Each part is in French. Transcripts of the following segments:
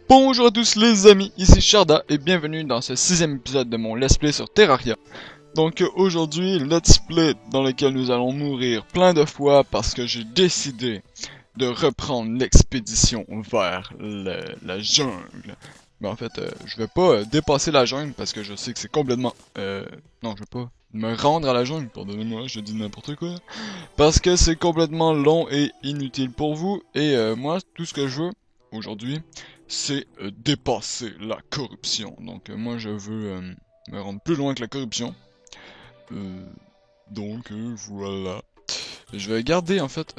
Bonjour à tous les amis, ici Sharda et bienvenue dans ce 6ème épisode de mon let's play sur Terraria. Donc aujourd'hui, let's play dans lequel nous allons mourir plein de fois parce que j'ai décidé de reprendre l'expédition vers la jungle. Mais en fait, je vais pas dépasser la jungle parce que je sais que c'est complètement... non, je vais pas me rendre à la jungle, pardonnez-moi, je dis n'importe quoi. Parce que c'est complètement long et inutile pour vous et moi, tout ce que je veux aujourd'hui, c'est dépasser la corruption. Donc moi je veux me rendre plus loin que la corruption. Donc voilà. Je vais garder en fait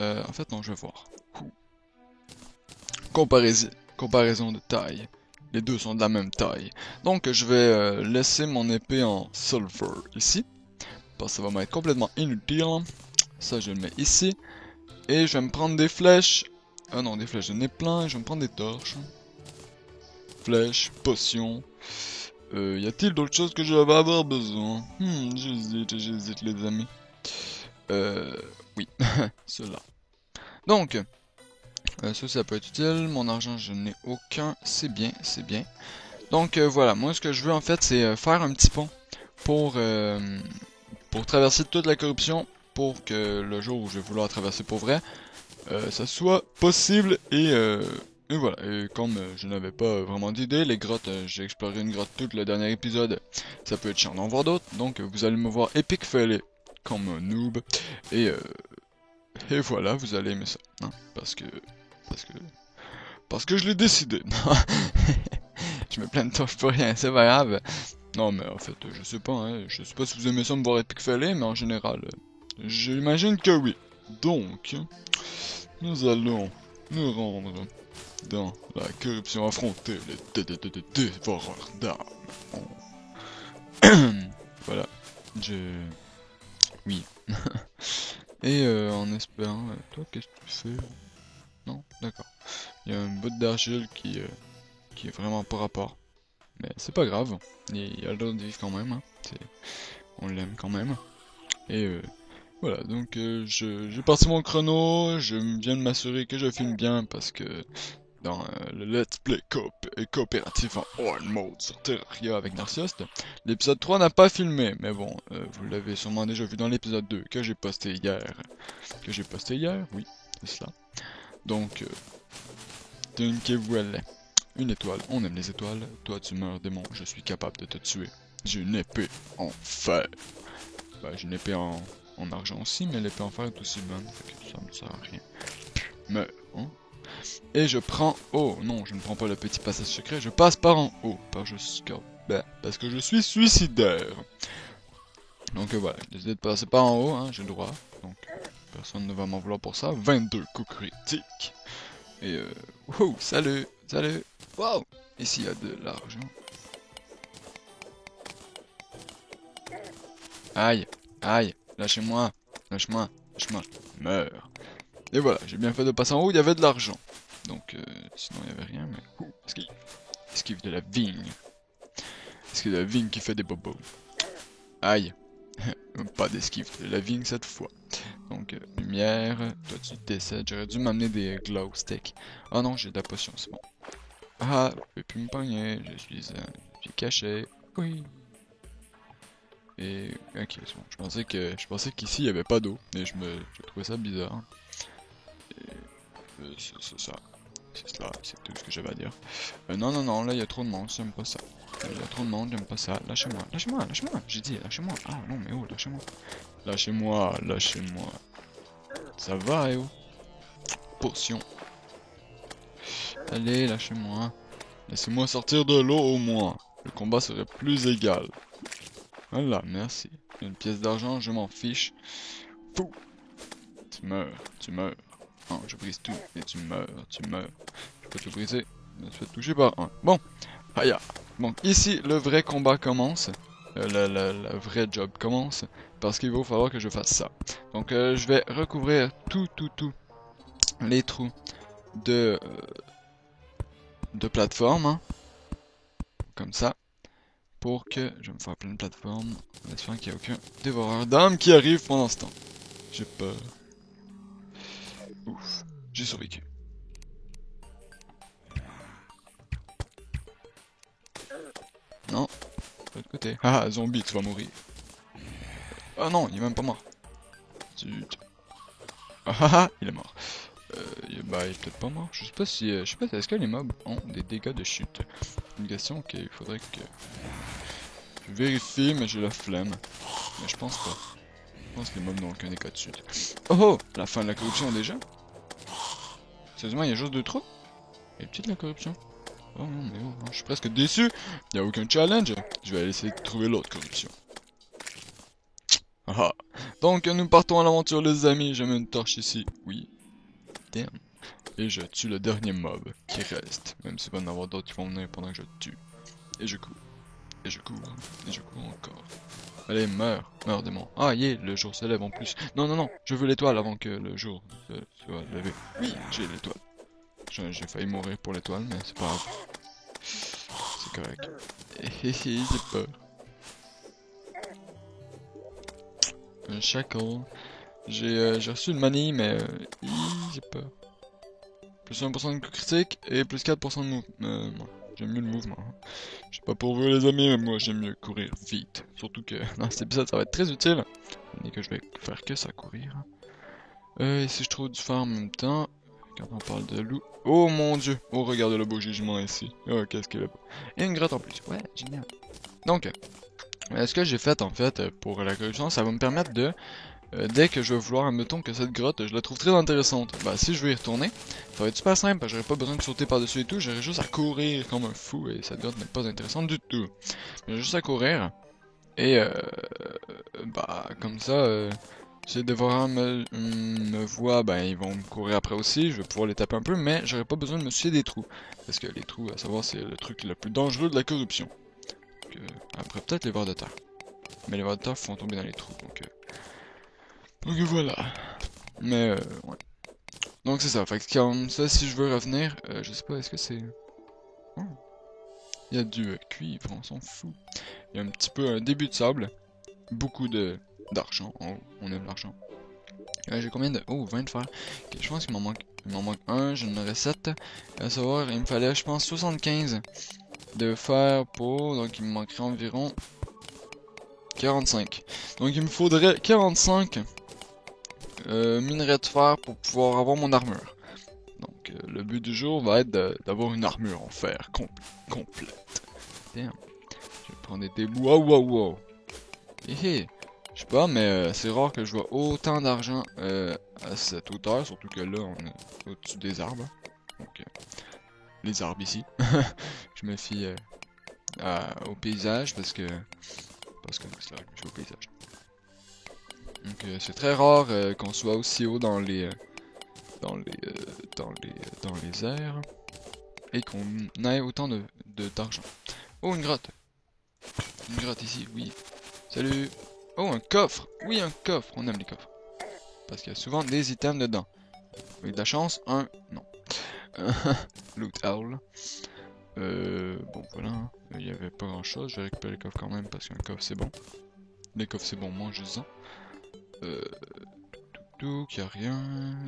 non je vais voir. Comparaison de taille. Les deux sont de la même taille. Donc je vais laisser mon épée en silver ici. Parce que ça va m'être complètement inutile. Ça je le mets ici. Et je vais me prendre des flèches. Ah non, des flèches j'en ai plein. Je vais me prendre des torches. Flèches, potions. Y a-t-il d'autres choses que je vais avoir besoin? J'hésite les amis. Oui, cela. Donc, ça peut être utile. Mon argent, je n'ai aucun. C'est bien, c'est bien. Donc voilà, moi ce que je veux en fait, c'est faire un petit pont pour traverser toute la corruption, pour que le jour où je vais vouloir traverser pour vrai, ça soit possible et voilà, et comme je n'avais pas vraiment d'idée, les grottes, j'ai exploré une grotte tout le dernier épisode, ça peut être chiant d'en voir d'autres, donc vous allez me voir épique failé comme un noob, et voilà, vous allez aimer ça, hein, parce que je l'ai décidé. Je me plains de torche pour rien, c'est pas grave. Non mais en fait, je sais pas, hein, je sais pas si vous aimez ça me voir épique failé, mais en général, j'imagine que oui. Donc, nous allons nous rendre dans la corruption, affronter les dévoreurs d'âmes. Voilà, oui. Et en espérant... toi, qu'est-ce que tu fais? Non? D'accord. Il y a un bout d'argile qui est vraiment pas rapport. Mais c'est pas grave, il a le droit de vivre quand même, hein. On l'aime quand même. Et voilà, donc j'ai parti mon chrono, je viens de m'assurer que je filme bien parce que dans le Let's Play Coop et coopératif en Hard Mode sur Terraria avec Narciost, l'épisode 3 n'a pas filmé, mais bon, vous l'avez sûrement déjà vu dans l'épisode 2 que j'ai posté hier. Oui, c'est cela. Donc, vous elle une étoile, on aime les étoiles, toi tu meurs démon, je suis capable de te tuer. J'ai une épée en fer. Bah, j'ai une épée en argent aussi, mais l'épée en fer est aussi bonne, fait que ça me sert à rien. Meurs, hein. Et je prends... Oh, non, je ne prends pas le petit passage secret, je passe par en haut, parce que je suis suicidaire. Donc voilà, j'ai décidé de passer par en haut, hein, j'ai le droit, donc personne ne va m'en vouloir pour ça. 22 coups critiques. Et wow, salut, wow, ici il y a de l'argent. Aïe, lâchez-moi, meurs. Et voilà, j'ai bien fait de passer en haut, il y avait de l'argent. Donc, sinon il y avait rien, mais... Esquive de la vigne. Esquive de la vigne qui fait des bobos. Aïe. Pas d'esquive de la vigne cette fois. Donc, lumière, toi tu décèdes, j'aurais dû m'amener des glow sticks. Ah non, j'ai de la potion, c'est bon. Ah, je peux plus me pogner, je suis caché. Oui. Et ok, c'est bon. Je pensais qu'ici il y avait pas d'eau, mais je trouvais ça bizarre. Et c'est ça. C'est cela, c'est tout ce que j'avais à dire. Non, là il y a trop de monde, j'aime pas ça. Il y a trop de monde, j'aime pas ça. Lâchez-moi. J'ai dit, lâchez-moi. Ah non, mais oh, lâchez-moi. Lâchez-moi. Ça va, oh. Potion. Allez, lâchez-moi. Laissez-moi sortir de l'eau au moins. Le combat serait plus égal. Voilà, merci. Une pièce d'argent, je m'en fiche. Fou. Tu meurs. Non, je brise tout, mais tu meurs. Je peux te briser, mais tu vas te toucher par un. Bon, aïe. Donc ici, le vrai combat commence. Le vrai job commence. Parce qu'il va falloir que je fasse ça. Donc je vais recouvrir tout les trous de plateforme. Hein, comme ça. Pour que je vais me faire plein de plateformes. En espérant qu'il n'y a aucun dévoreur d'âme qui arrive pendant ce temps. J'ai peur. Ouf, j'ai survécu. Non, de l'autre côté. Ah, zombie, tu vas mourir. Ah non, il est même pas mort. Zut. Ah ah ah, il est mort. Bah, il est peut-être pas mort. Je sais pas si, est-ce que les mobs ont des dégâts de chute? Une question qu'il faudrait que je vérifie, mais j'ai la flemme. Mais je pense pas. Je pense que les mobs n'ont aucun dégât de chute. Oh oh, la fin de la corruption déjà? Sérieusement, il y a juste 2 trous? Elle est petite la corruption. Oh non, mais oh, je suis presque déçu. Il y a aucun challenge. Je vais aller essayer de trouver l'autre corruption. Ah. Donc nous partons à l'aventure les amis, j'ai mis une torche ici, oui. Damn. Et je tue le dernier mob qui reste, même s'il va y en avoir d'autres qui vont venir pendant que je le tue. Et je cours, et je cours, et je cours encore. Allez, meurs, meurs démon. Ah yeah, le jour se lève en plus. Non, non, non, je veux l'étoile avant que le jour soit levé. Oui, j'ai l'étoile. J'ai failli mourir pour l'étoile, mais c'est pas grave. C'est correct. J'ai peur. Un shackle. J'ai reçu une manille, mais j'ai peur. Plus 1% de coup critique et plus 4% de mouvement. J'aime mieux le mouvement. Je sais pas pour vous les amis, mais moi j'aime mieux courir vite. Surtout que dans cet épisode ça va être très utile. Et que je vais faire que ça courir. Et si je trouve du phare en même temps, quand on parle de loup. Oh mon dieu! Oh regardez le beau jugement ici. Oh qu'est-ce qu'il est beau. Et une grotte en plus. Ouais, génial. Donc, ce que j'ai fait en fait pour la corruption, ça va me permettre de dès que je vais vouloir, admettons que cette grotte, je la trouve très intéressante, bah si je veux y retourner, ça va être super simple, j'aurais pas besoin de sauter par-dessus et tout, j'aurais juste à courir comme un fou, et cette grotte n'est pas intéressante du tout. J'ai juste à courir, et bah comme ça, si les dévorants me voient, ben ils vont me courir après aussi, je vais pouvoir les taper un peu, mais j'aurais pas besoin de me soucier des trous, parce que les trous, à savoir, c'est le truc le plus dangereux de la corruption. Donc, après peut-être les vers de terre, mais les vers de terre font tomber dans les trous, donc voilà. Mais ouais. Donc c'est ça, fait que comme ça, si je veux revenir, je sais pas, est-ce que c'est... Oh. Il y a du cuivre, on s'en fout. Il y a un petit peu un début de sable, beaucoup d'argent, en haut, on aime l'argent. J'ai combien de... Oh, 20 de fer. Okay, je pense qu'il m'en manque un, j'en aurais 7. À savoir, il me fallait, je pense, 75 de fer pour... Donc il me manquerait environ 45. Donc il me faudrait 45 minerais de fer pour pouvoir avoir mon armure. Donc le but du jour va être d'avoir une armure en fer complète. Damn. Je vais prendre des bouts. Wow, wow, wow. Je sais pas, mais c'est rare que je vois autant d'argent à cette hauteur, surtout que là on est au-dessus des arbres. Donc les arbres ici. Je me fie au paysage parce que c'est là, je me fie au paysage. Donc c'est très rare qu'on soit aussi haut dans les airs et qu'on ait autant d'argent. Oh, une grotte. Une grotte ici, oui. Salut. Oh, un coffre. Oui, un coffre. On aime les coffres. Parce qu'il y a souvent des items dedans. Avec de la chance, un... Non. Loot owl. Bon, voilà. Il n'y avait pas grand chose. Je vais récupérer le coffre quand même parce qu'un coffre c'est bon. Les coffres c'est bon, mange-en. Tout, qu'il n'y a rien.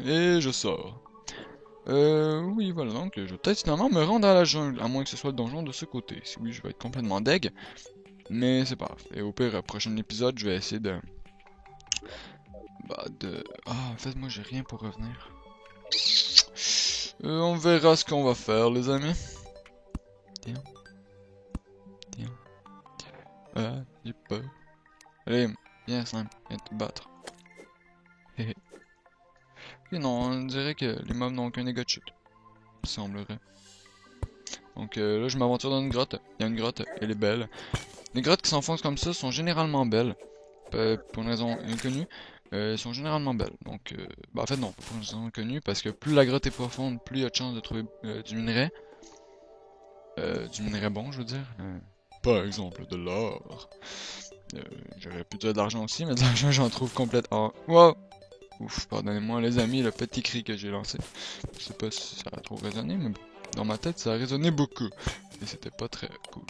Et je sors. Oui, voilà, donc je vais peut-être finalement me rendre à la jungle, à moins que ce soit le donjon de ce côté. Si oui, je vais être complètement deg, mais c'est pas grave. Et au pire, prochain épisode, je vais essayer de... Ah, en fait, moi, j'ai rien pour revenir. On verra ce qu'on va faire, les amis. Tiens. Tiens. J'ai peur. Allez, viens, Slime, viens te battre. Hé Et non, on dirait que les mobs n'ont aucun dégât de chute. Il semblerait. Donc là, je m'aventure dans une grotte. Il y a une grotte, elle est belle. Les grottes qui s'enfoncent comme ça sont généralement belles. Pour une raison inconnue. Elles sont généralement belles. Donc, bah en fait non, pas pour une raison inconnue. Parce que plus la grotte est profonde, plus il y a de chances de trouver du minerai. Du minerai bon, je veux dire. Par exemple, de l'or. J'aurais pu dire de l'argent aussi, mais de l'argent j'en trouve complètement... Wow! Ouf, pardonnez-moi les amis, le petit cri que j'ai lancé. Je sais pas si ça a trop résonné, mais bon. Dans ma tête, ça a résonné beaucoup. Et c'était pas très cool.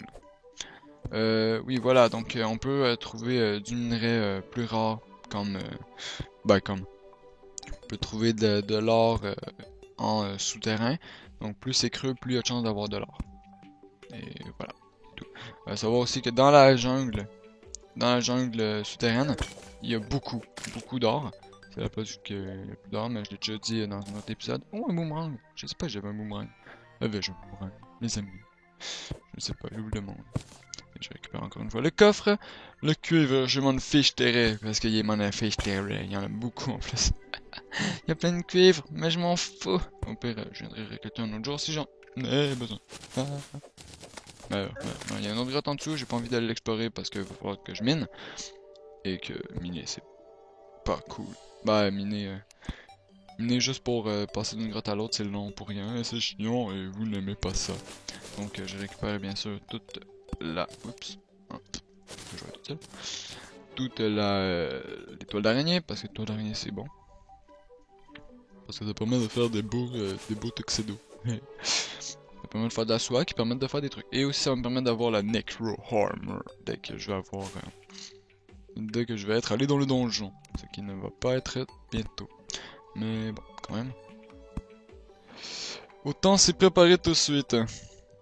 Oui, voilà, donc on peut trouver du minerai plus rare, comme... comme... On peut trouver de l'or en souterrain. Donc plus c'est creux, plus il y a de chance d'avoir de l'or. Et voilà. Tout. Savoir aussi que dans la jungle souterraine, il y a beaucoup d'or. C'est la place qu'il y a plus d'or, mais je l'ai déjà dit dans un autre épisode. Oh, un boomerang! Je sais pas si j'avais un boomerang. Avais-je un boomerang? Les amis. Je sais pas, j'oublie le monde. Et je récupère encore une fois le coffre. Le cuivre, je m'en fiche terre, parce qu'il y m'en fiche terre. Il y en a beaucoup en plus. Il y a plein de cuivre, mais je m'en fous. Au pire, je viendrai récolter un autre jour si j'en ai besoin. Ah. Il y a une autre grotte en dessous, j'ai pas envie d'aller l'explorer parce qu'il va falloir que je mine. Et que miner, c'est pas cool. Bah, miner juste pour passer d'une grotte à l'autre, c'est long pour rien, et c'est chiant, et vous n'aimez pas ça. Donc, je récupère bien sûr toute la... Oups. Je vais tout seul. Toute l'étoile d'araignée, parce que l'étoile d'araignée, c'est bon. Parce que ça permet de faire des beaux tuxedos. Ça permet de faire de la soie qui permet de faire des trucs. Et aussi, ça me permet d'avoir la Necro Armor dès que je vais avoir... dès que je vais être allé dans le donjon. Ce qui ne va pas être bientôt. Mais bon, quand même. Autant s'y préparer tout de suite.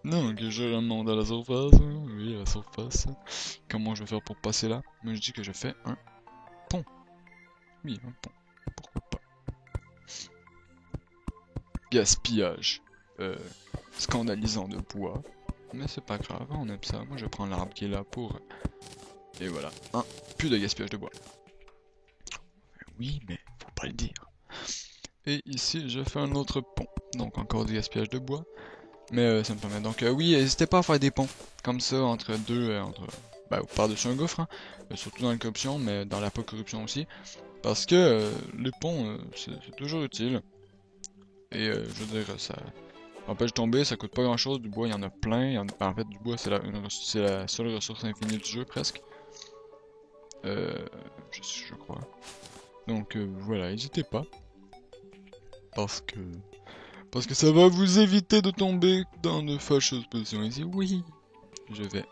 Donc, je remonte à la surface. Oui, à la surface. Comment je vais faire pour passer là? Moi, je dis que je fais un pont. Oui, un pont. Pourquoi pas? Gaspillage. Scandalisant de bois. Mais c'est pas grave, on aime ça. Moi, je prends l'arbre qui est là pour... Et voilà. Plus de gaspillage de bois. Oui, mais faut pas le dire. Et ici, je fais un autre pont. Donc, encore du gaspillage de bois. Mais ça me permet. Donc, oui, n'hésitez pas à faire des ponts. Comme ça, entre deux... par-dessus un gouffre. Hein. Surtout dans la corruption, mais dans la pas corruption aussi. Parce que les ponts, c'est toujours utile. Et je veux dire, ça empêche de tomber, ça coûte pas grand chose. Du bois, il y en a plein. En fait, du bois, c'est la seule ressource infinie du jeu, presque. Je crois. Donc voilà, n'hésitez pas. Parce que ça va vous éviter de tomber dans de fâcheuses positions ici. Oui, je vais.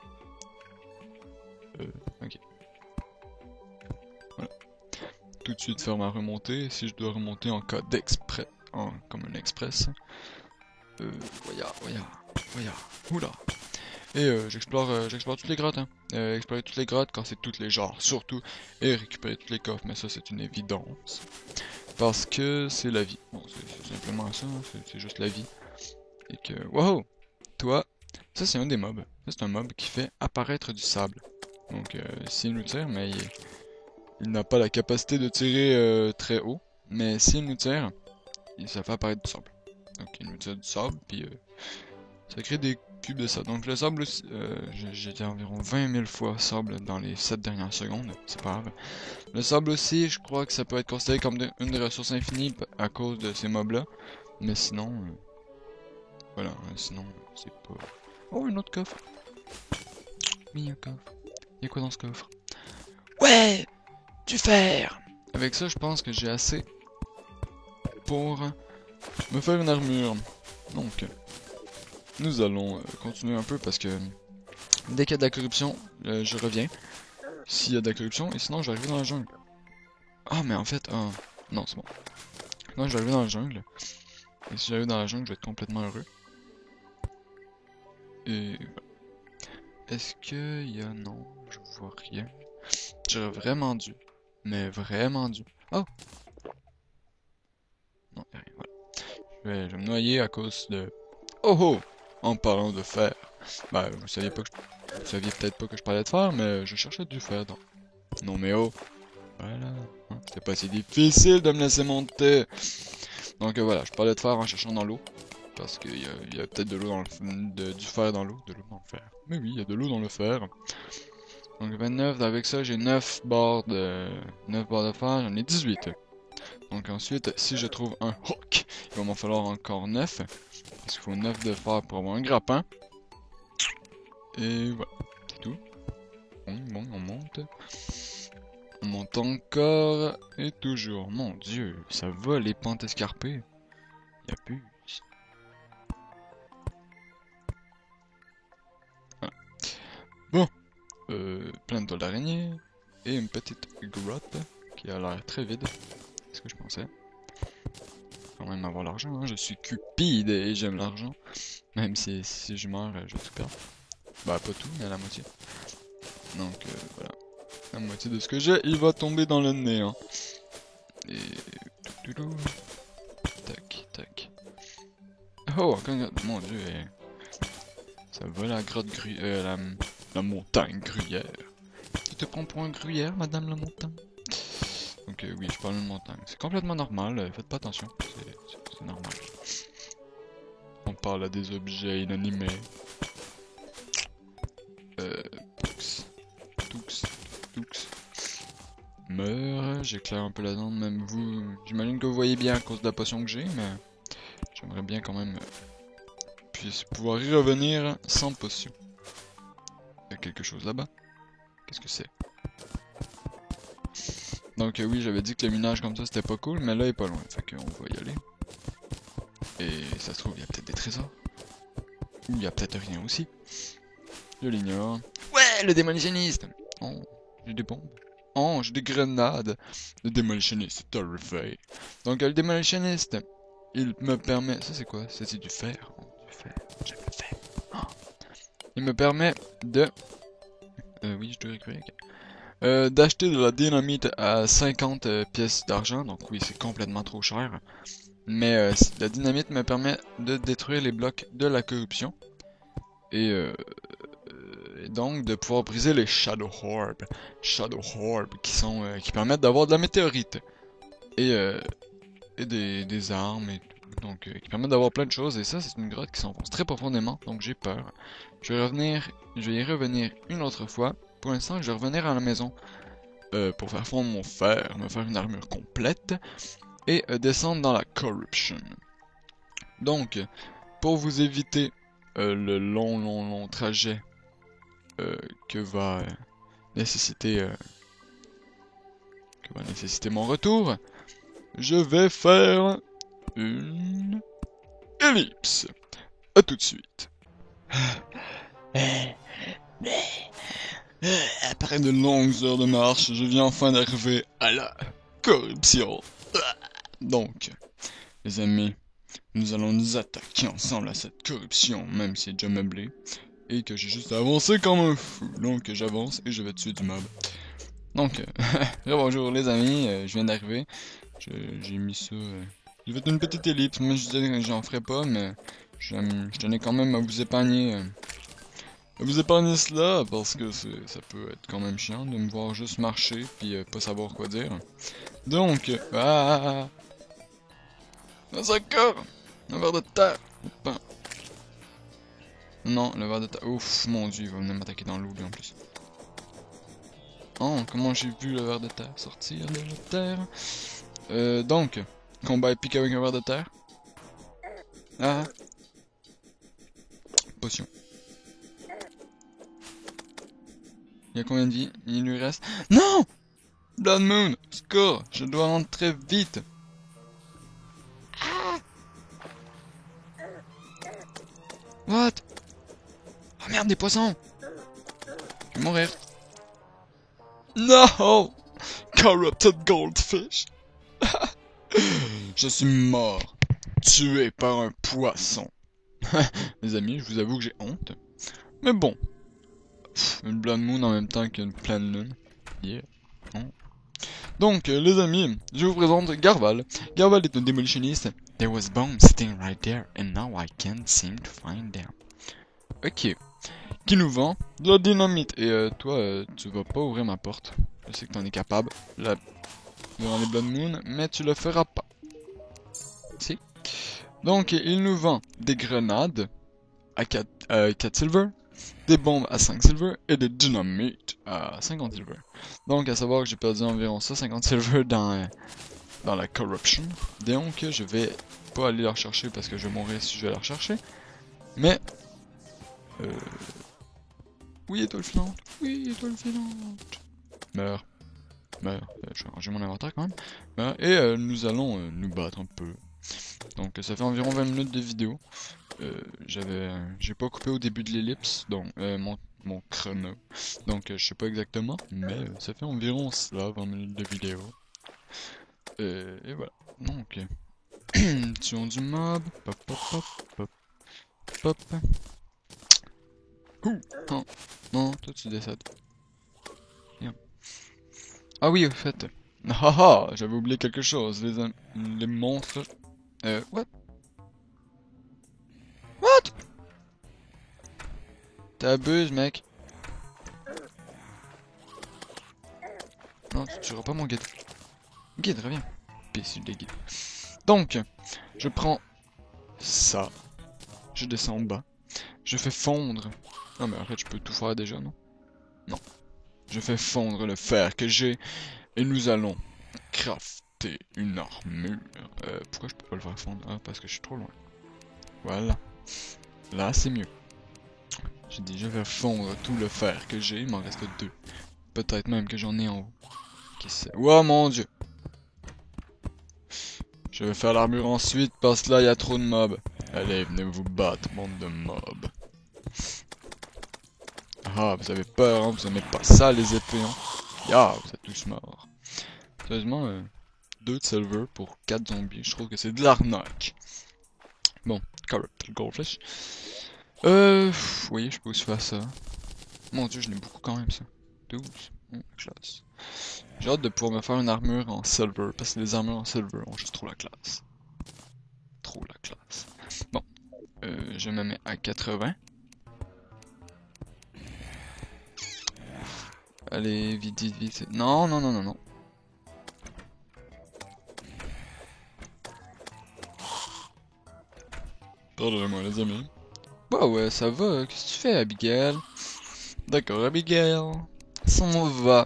Ok. Voilà. Tout de suite faire ma remontée. Si je dois remonter en cas d'express, comme un express. Voya. Oula. Et j'explore toutes les grottes. Hein. Explorer toutes les grottes quand c'est toutes les genres, surtout. Et récupérer tous les coffres, mais ça c'est une évidence. Parce que c'est la vie. Bon, c'est simplement ça, hein. C'est juste la vie. Et que... Wow! Toi, ça c'est un des mobs. Ça c'est un mob qui fait apparaître du sable. Donc s'il nous tire, mais il n'a pas la capacité de tirer très haut. Mais s'il nous tire, ça fait apparaître du sable. Donc il nous tire du sable, puis ça crée des cubes de sable. Donc le sable, j'ai dit environ 20 000 fois sable dans les 7 dernières secondes. C'est pas grave. Le sable aussi, je crois que ça peut être considéré comme une des ressources infinies à cause de ces mobs là. Mais sinon, voilà, sinon c'est pas... Oh, un autre coffre. Oui, un coffre. Y'a quoi dans ce coffre? Ouais! Du fer! Avec ça, je pense que j'ai assez pour me faire une armure. Donc, nous allons continuer un peu parce que dès qu'il y a de la corruption, je reviens. S'il y a de la corruption, et sinon je vais arriver dans la jungle. Ah, mais en fait, non, c'est bon. Non, je vais arriver dans la jungle. Et si j'arrive dans la jungle, je vais être complètement heureux. Et voilà. Est-ce qu'il y a... Non, je vois rien. J'aurais vraiment dû. Mais vraiment dû. Oh! Non, y'a rien, voilà. Je vais me noyer à cause de... Oh oh! En parlant de fer. Bah, vous saviez peut-être pas que je parlais de fer, mais je cherchais du fer dans... Non mais oh! Voilà. Hein, c'était pas si difficile de me laisser monter. Donc voilà, je parlais de fer en cherchant dans l'eau. Parce qu'il y a peut-être de l'eau dans du fer dans l'eau. De l'eau dans le fer. Mais oui, il y a de l'eau dans le fer. Donc 29, avec ça j'ai 9 barres de fer, j'en ai 18. Donc ensuite, si je trouve un hook, il va m'en falloir encore 9. Parce qu'il faut 9 de fer pour avoir un grappin. Et voilà, c'est tout. Bon, on monte. On monte encore et toujours. Mon dieu, ça va les pentes escarpées. Y'a plus. Voilà. Bon, plein de toiles d'araignée et une petite grotte qui a l'air très vide. C'est ce que je pensais. Quand même avoir l'argent, hein. Je suis cupide et j'aime l'argent. Même si je meurs, je vais tout perdre. Bah pas tout, mais la moitié. Donc voilà. La moitié de ce que j'ai, il va tomber dans le nez. Hein. Et... Tac, tac. Oh, mon dieu. Ça va la grotte la montagne gruyère. Tu te prends pour un gruyère, madame la montagne? Donc oui, je parle de montagne. C'est complètement normal, faites pas attention. C'est normal. On parle à des objets inanimés. Toux. Toux. Toux. Meurs, j'éclaire un peu la zone, même vous. J'imagine que vous voyez bien à cause de la potion que j'ai, mais j'aimerais bien quand même puisse pouvoir y revenir sans potion. Il y a quelque chose là-bas. Qu'est-ce que c'est? Donc oui, j'avais dit que le minage comme ça c'était pas cool, mais là il est pas loin, fait qu'on va y aller. Et ça se trouve, il y a peut-être des trésors. Ou il y a peut-être rien aussi. Je l'ignore. Ouais, le démolitionniste! Oh, j'ai des bombes. Oh, j'ai des grenades. Le démolitionniste, c'est horrifié. Donc le démolitionniste, il me permet... Ça c'est quoi? C'est du fer. Oh, du fer. J'aime le fer. Oh. Il me permet de... oui, je dois récupérer. Okay. D'acheter de la dynamite à 50 pièces d'argent. Donc oui, c'est complètement trop cher. Mais la dynamite me permet de détruire les blocs de la corruption. Et donc de pouvoir briser les Shadow Orb. Shadow Orb qui permettent d'avoir de la météorite. Et des armes et tout. Donc qui permettent d'avoir plein de choses. Et ça c'est une grotte qui s'enfonce très profondément. Donc j'ai peur. Je vais y revenir une autre fois. Pour l'instant je vais revenir à la maison. Pour faire fondre mon fer, me faire une armure complète. Et descendre dans la corruption. Donc, pour vous éviter le long trajet que va nécessiter mon retour, je vais faire une ellipse. À tout de suite. Après de longues heures de marche, je viens enfin d'arriver à la corruption. Donc, les amis, nous allons nous attaquer ensemble à cette corruption, même si c'est déjà meublé. Et que j'ai juste avancé comme un fou. Donc j'avance et je vais tuer du mob. Donc, bonjour les amis, je viens d'arriver. J'ai mis ça... J'ai fait une petite ellipse, moi je disais que j'en ferais pas, mais je tenais quand même à vous épargner... cela, parce que ça peut être quand même chiant de me voir juste marcher, puis pas savoir quoi dire. Donc, un sacre! Un verre de terre! Enfin, non, le verre de terre... Ouf, mon dieu, il va venir m'attaquer dans l'eau, lui, en plus. Oh, comment j'ai vu le verre de terre sortir de la terre. Donc, combat épique avec un verre de terre. Ah. Potion. Il y a combien de vie? Il lui reste... Non! Blood Moon! Score! Je dois rentrer vite! Ah! What? Oh merde, des poissons! Je vais mourir. No! Corrupted Goldfish! Je suis mort. Tué par un poisson. Les amis, je vous avoue que j'ai honte. Mais bon. Une Blood Moon en même temps qu'une pleine lune. Yeah. Oh. Donc, les amis, je vous présente Garval. Garval est un démolitionniste. There was bomb sitting right there, and now I can't seem to find them. Ok. Qui nous vend de la dynamite. Et toi, tu vas pas ouvrir ma porte. Je sais que t'en es capable. Durant les Blood Moon, mais tu le feras pas. Si. Donc, il nous vend des grenades à 4 silver, des bombes à 5 silver et des dynamites à 50 silver. Donc, à savoir que j'ai perdu environ 50 silver dans la corruption. Donc, je vais pas aller la rechercher parce que je vais mourir si je vais la rechercher. Mais, oui, étoile filante. Oui, étoile filante. Meurs. Meurs. Je vais ranger mon inventaire quand même. Et nous allons nous battre un peu. Donc ça fait environ 20 minutes de vidéo. J'ai pas coupé au début de l'ellipse, donc mon chrono. Donc je sais pas exactement, mais ça fait environ cela, 20 minutes de vidéo. Et voilà. Donc tuons du mob. Pop pop pop pop pop. Non, non, toi tu décèdes. Bien. Ah oui, au fait. Haha, j'avais oublié quelque chose. Les monstres. What? What? T'abuses, mec. Non, tu tueras pas mon guide. Guide, reviens. Imbécile des guides. Donc, je prends ça. Je descends en bas. Je fais fondre. Non, mais en fait, je peux tout faire déjà, non? Non. Je fais fondre le fer que j'ai. Et nous allons crafter une armure. Pourquoi je peux pas le faire fondre? Ah, parce que je suis trop loin. Voilà. Là, c'est mieux. J'ai dit, je vais fondre tout le fer que j'ai. Il m'en reste 2. Peut-être même que j'en ai en haut. Qui sait? Oh mon dieu! Je vais faire l'armure ensuite parce que là, il y a trop de mobs. Allez, venez vous battre, bande de mobs. Ah, vous avez peur, hein? Vous aimez pas ça, les épées, hein? Ya, vous êtes tous morts. Sérieusement, 2 de silver pour 4 zombies. Je trouve que c'est de l'arnaque. Bon, corrupt goldfish. Oui, je peux aussi faire ça. Mon dieu, je l'ai beaucoup quand même, ça. 12. Classe. J'ai hâte de pouvoir me faire une armure en silver, parce que les armures en silver ont juste trop la classe. Trop la classe. Bon, je me mets à 80. Allez, vite, vite, vite. Non, non, non, non, non. Pardonnez-moi, les amis. Bah ouais, ça va. Qu'est-ce que tu fais, Abigail? D'accord, Abigail s'en va.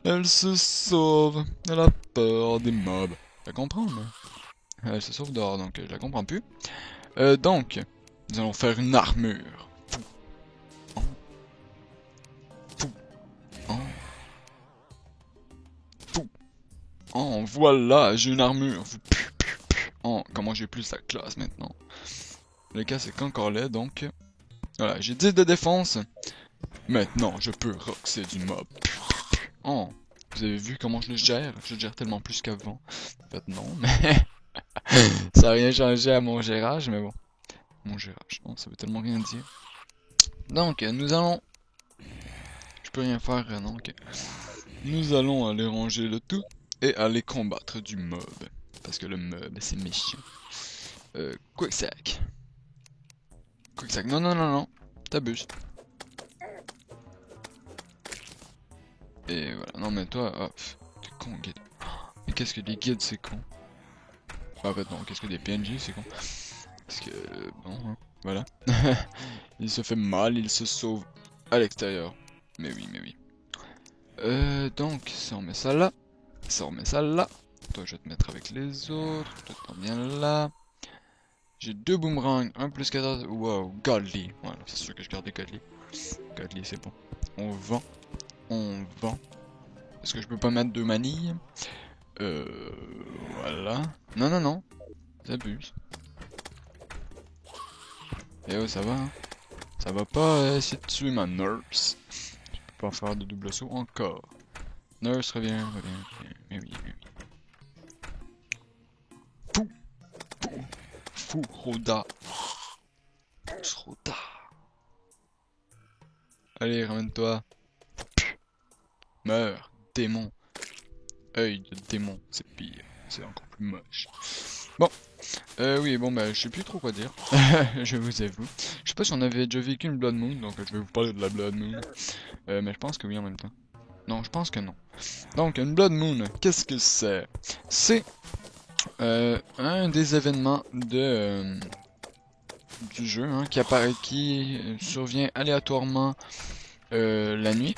Elle se sauve. Elle a peur des mobs. Tu comprends, mais... Elle se sauve dehors, donc je la comprends plus. Donc, nous allons faire une armure. Oh. Oh. Oh. Oh, voilà, j'ai une armure. Oh, comment j'ai plus la classe maintenant. Le cas, c'est qu'encore laid, donc... Voilà, j'ai 10 de défense. Maintenant, je peux roxer du mob. Oh, vous avez vu comment je le gère? Je le gère tellement plus qu'avant. En fait, non, mais... ça n'a rien changé à mon gérage, mais bon. Mon gérage, non, ça veut tellement rien dire. Donc, nous allons... Je peux rien faire, non, ok. Nous allons aller ranger le tout et aller combattre du mob. Parce que le mob, c'est méchant. Quicksack. Quicksack, non, non, non, non. T'abuses. Et voilà, non mais toi, oh, t'es con, guide. Mais qu'est-ce que des guides, c'est con? En fait, non, qu'est-ce que des PNJ, c'est con? Parce que, bon, hein, voilà. Il se fait mal, il se sauve à l'extérieur. Mais oui, mais oui. Donc, si on met ça là, si on met ça là, toi je vais te mettre avec les autres, toi t'en viens là. J'ai 2 boomerangs, 1 plus 14, wow, Godly. Voilà, c'est sûr que je garde Godly. Godly, c'est bon. On vend, on vend. Est-ce que je peux pas mettre 2 manilles? Voilà. Non, non, non, t'abuses. Eh oh, ça va, hein? Ça va pas essayer de tuer ma nurse. Je peux pas faire de double saut encore. Nurse, reviens, reviens. Mais oui, mais oui. Pou! Pou! Fou, Roda. Roda. Allez, ramène-toi. Meurs, démon. Œil de démon, c'est pire. C'est encore plus moche. Bon. Oui, bon, bah, je sais plus trop quoi dire. Je vous avoue. Je sais pas si on avait déjà vécu une Blood Moon, donc je vais vous parler de la Blood Moon. Mais je pense que oui en même temps. Non, je pense que non. Donc, une Blood Moon, qu'est-ce que c'est? C'est un des événements de du jeu hein, qui survient aléatoirement la nuit.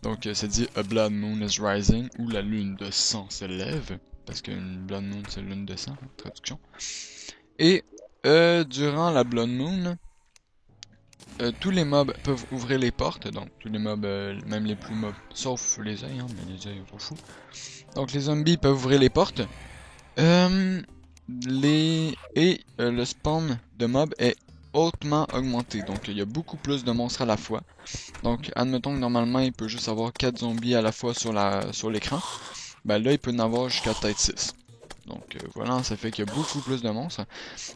Donc, c'est dit A Blood Moon is Rising, ou la lune de sang se lève. Parce qu'une Blood Moon, c'est lune de sang, en traduction. Et durant la Blood Moon, tous les mobs peuvent ouvrir les portes, donc tous les mobs, même les plus mobs, sauf les œils, hein, mais les œils on s'en fout. Donc les zombies peuvent ouvrir les portes. Le spawn de mobs est hautement augmenté, donc il y a beaucoup plus de monstres à la fois. Donc admettons que normalement il peut juste avoir 4 zombies à la fois sur l'écran. Ben là il peut en avoir jusqu'à peut-être 6. Donc voilà, ça fait qu'il y a beaucoup plus de monstres.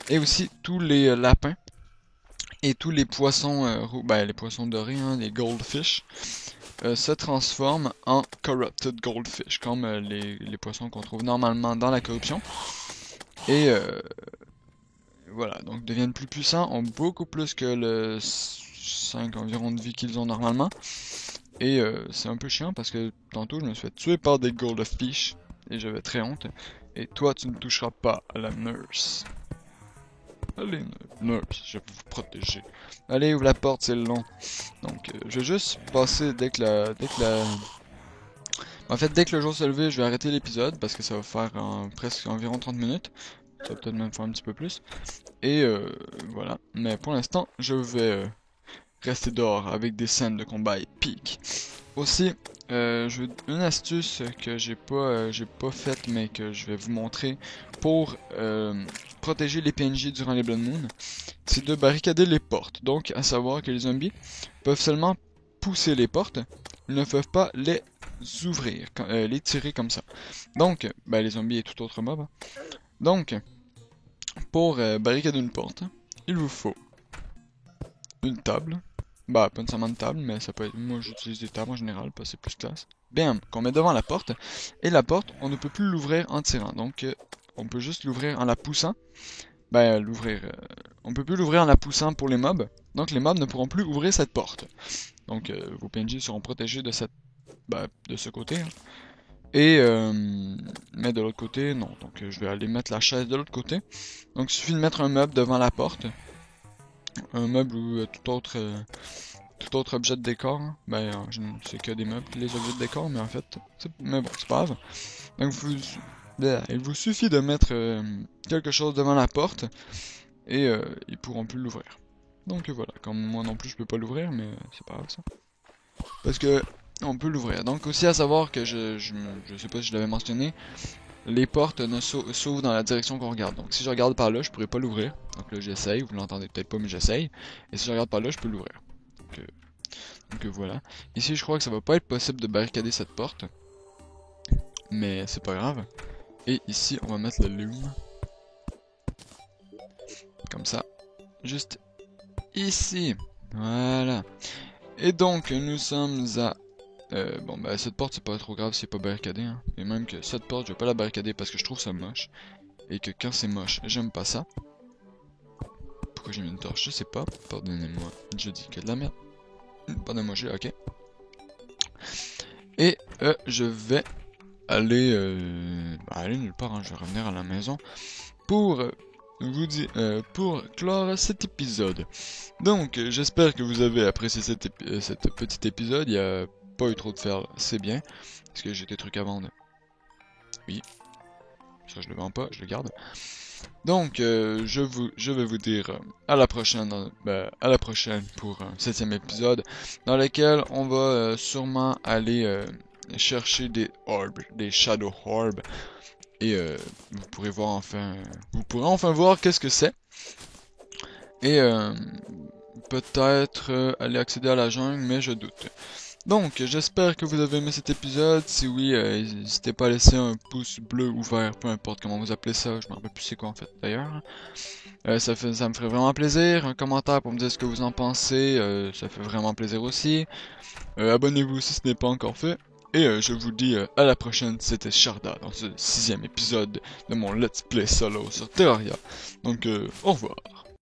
Et aussi tous les lapins Et tous les poissons, ben, les poissons dorés, hein, les goldfish, se transforment en corrupted goldfish, comme les poissons qu'on trouve normalement dans la corruption. Et voilà, donc deviennent plus puissants, ont beaucoup plus que le 5 environ de vie qu'ils ont normalement. Et c'est un peu chiant parce que tantôt je me suis fait tuer par des goldfish et j'avais très honte. Et toi tu ne toucheras pas à la nurse. Allez nurse, je vais vous protéger. Allez, ouvre la porte, c'est long. Donc je vais juste passer dès que la... En fait, dès que le jour se lever, je vais arrêter l'épisode parce que ça va faire presque environ 30 minutes. Ça va peut-être même faire un petit peu plus. Et voilà. Mais pour l'instant, je vais rester dehors avec des scènes de combat épiques. Aussi, une astuce que j'ai pas faite mais que je vais vous montrer pour protéger les PNJ durant les Blood Moon, c'est de barricader les portes. Donc, à savoir que les zombies peuvent seulement pousser les portes, ils ne peuvent pas les ouvrir, les tirer comme ça. Donc, ben, les zombies et tout autre mob. Donc, pour barricader une porte, il vous faut une table. Bah, pas nécessairement une table, mais ça peut être... Moi, j'utilise des tables en général, parce que c'est plus classe. Bam! Qu'on met devant la porte. Et la porte, on ne peut plus l'ouvrir en tirant. Donc, on peut juste l'ouvrir en la poussant. Ben, on peut plus l'ouvrir en la poussant pour les mobs. Donc, les mobs ne pourront plus ouvrir cette porte. Donc, vos PNJ seront protégés de cette... Ben, de ce côté. Hein. Et, mais de l'autre côté, non. Donc, je vais aller mettre la chaise de l'autre côté. Donc, il suffit de mettre un meuble devant la porte. Un meuble ou tout autre objet de décor. Hein. Ben, je ne sais que des meubles, les objets de décor, mais en fait, mais bon, c'est pas grave. Donc, il vous suffit de mettre quelque chose devant la porte et ils pourront plus l'ouvrir. Donc voilà, comme moi non plus je peux pas l'ouvrir, mais c'est pas grave ça. Parce que on peut l'ouvrir. Donc aussi à savoir que je sais pas si je l'avais mentionné, les portes ne s'ouvrent dans la direction qu'on regarde. Donc si je regarde par là, je pourrais pas l'ouvrir. Donc là j'essaye, vous l'entendez peut-être pas mais j'essaye. Et si je regarde par là, je peux l'ouvrir. Donc voilà. Ici je crois que ça va pas être possible de barricader cette porte. Mais c'est pas grave. Et ici on va mettre le lume. Comme ça. Juste ici. Voilà. Et donc nous sommes à... bon bah cette porte c'est pas trop grave si c'est pas barricadé. Hein. Et même que cette porte je vais pas la barricader parce que je trouve ça moche. Et que quand c'est moche, j'aime pas ça. Pourquoi j'ai mis une torche? Je sais pas. Pardonnez-moi. Je dis que de la merde. Pardonnez-moi, ok. Et je vais aller... aller nulle part. Hein. Je vais revenir à la maison pour vous dire... pour clore cet épisode. Donc, j'espère que vous avez apprécié cet petit épisode. Il n'y a pas eu trop de faire, c'est bien. Parce que j'ai des trucs à vendre. Oui. Ça, je le vends pas, je le garde. Donc, je vais vous dire à la prochaine, pour un 7e épisode, dans lequel on va sûrement aller chercher des orbs, des shadow orbs, et vous pourrez enfin voir qu'est-ce que c'est, et peut-être aller accéder à la jungle, mais je doute. Donc, j'espère que vous avez aimé cet épisode. Si oui, n'hésitez pas à laisser un pouce bleu ou vert, peu importe comment vous appelez ça. Je me rappelle plus c'est quoi en fait d'ailleurs. Ça me ferait vraiment plaisir. Un commentaire pour me dire ce que vous en pensez. Ça fait vraiment plaisir aussi. Abonnez-vous si ce n'est pas encore fait. Et je vous dis à la prochaine. C'était Sharda dans ce 6e épisode de mon Let's Play solo sur Terraria. Donc, au revoir.